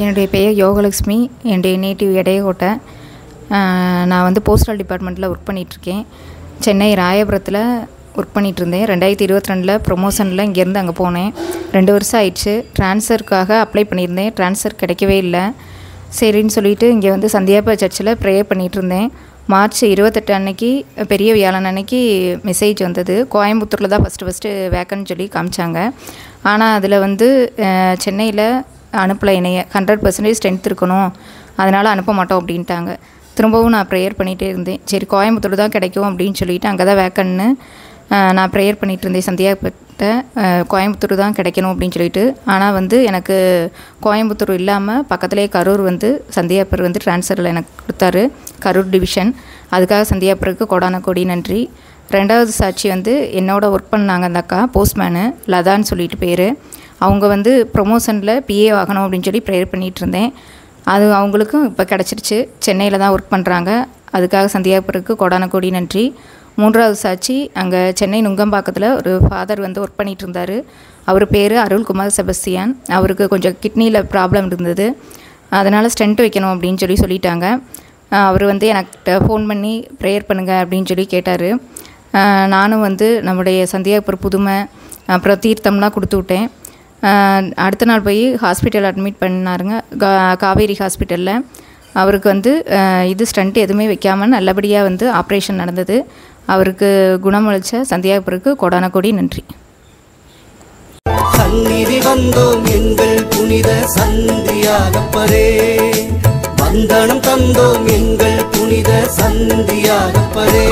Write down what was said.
என்னுடைய பெயர் யோகலக்ஷ்மி. என்னுடைய நேட்டிவ் எடையகோட்டை. நான் வந்து போஸ்டல் டிபார்ட்மெண்ட்டில் ஒர்க் பண்ணிகிட்ருக்கேன். சென்னை ராயபுரத்தில் ஒர்க் பண்ணிகிட்ருந்தேன். 2022 ப்ரொமோஷனில் இங்கேருந்து அங்கே போனேன். 2 வருஷம் ஆயிடுச்சு. ட்ரான்ஸ்ஃபருக்காக அப்ளை பண்ணியிருந்தேன். ட்ரான்ஸ்ஃபர் கிடைக்கவே இல்லை. சரின்னு சொல்லிவிட்டு இங்கே வந்து சந்தியாப்பா சர்ச்சில் ப்ரேயர் பண்ணிகிட்ருந்தேன். மார்ச் 28 அன்னைக்கு, பெரிய வியாழன் அன்னைக்கு மெசேஜ் வந்தது. கோயம்புத்தூரில் தான் ஃபஸ்ட்டு வேக்கன்னு சொல்லி காமிச்சாங்க. ஆனால் அதில் வந்து சென்னையில் அனுப்பலை. என்னைய 100% ஸ்ட்ரென்த் இருக்கணும், அதனால் அனுப்ப மாட்டோம் அப்படின்ட்டாங்க. திரும்பவும் நான் ப்ரேயர் பண்ணிகிட்டே இருந்தேன். சரி, கோயம்புத்தூர் தான் கிடைக்கும் அப்படின்னு சொல்லிவிட்டு அங்கே தான் வேக்கன்னு நான் ப்ரேயர் பண்ணிகிட்டு இருந்தேன். சந்தியாகிட்ட கோயம்புத்தூர் தான் கிடைக்கணும் அப்படின்னு சொல்லிட்டு. ஆனால் வந்து எனக்கு கோயம்புத்தூர் இல்லாமல் பக்கத்துலேயே கரூர் வந்து சந்தியாப்பர் வந்து ட்ரான்ஸ்ஃபரில் எனக்கு கொடுத்தாரு, கரூர் டிவிஷன். அதுக்காக சந்தியாப்பருக்கு கோடான கோடி நன்றி. 2வது சாட்சி வந்து என்னோட ஒர்க் பண்ணாங்க அந்த அக்கா, போஸ்ட்மேனு லதான்னு சொல்லிட்டு பேர். அவங்க வந்து ப்ரொமோஷனில் பிஏ ஆகணும் அப்படின்னு சொல்லி ப்ரேயர் பண்ணிகிட்டு இருந்தேன். அது அவங்களுக்கும் இப்போ கிடச்சிருச்சு. சென்னையில் தான் ஒர்க் பண்ணுறாங்க. அதுக்காக சந்தியாப்பருக்கு கோடான கோடி நன்றி. 3வது சாட்சி, அங்கே சென்னை நுங்கம்பாக்கத்தில் ஒரு ஃபாதர் வந்து ஒர்க் பண்ணிகிட்டு இருந்தார். அவர் பேர் அருள்குமார் செபஸ்தியான். அவருக்கு கொஞ்சம் கிட்னியில் ப்ராப்ளம் இருந்தது. அதனால் ஸ்டென்ட் வைக்கணும் அப்படின்னு சொல்லிட்டாங்க. அவர் வந்து எனக்கு ஃபோன் பண்ணி ப்ரேயர் பண்ணுங்கள் அப்படின்னு சொல்லி கேட்டார். நானும் வந்து நம்முடைய சந்தியாப்பர் புதுமை அப்புறம் தீர்த்தம்லாம் கொடுத்து விட்டேன். அடுத்த நாள் போய் ஹாஸ்பிட்டல் அட்மிட் பண்ணாருங்க, காவேரி ஹாஸ்பிட்டலில். அவருக்கு வந்து இது ஸ்டண்ட் எதுவுமே வைக்காமல் நல்லபடியாக வந்து ஆப்ரேஷன் நடந்தது. அவருக்கு குணமளித்த சந்தியாப்பருக்கு கோடான கோடி நன்றி. சந்நிதி வந்தோம் எங்கள் புனித சந்தியாகப்பரே, வந்தனம் தந்தோம் எங்கள் புனித சந்தியாகப்பரே.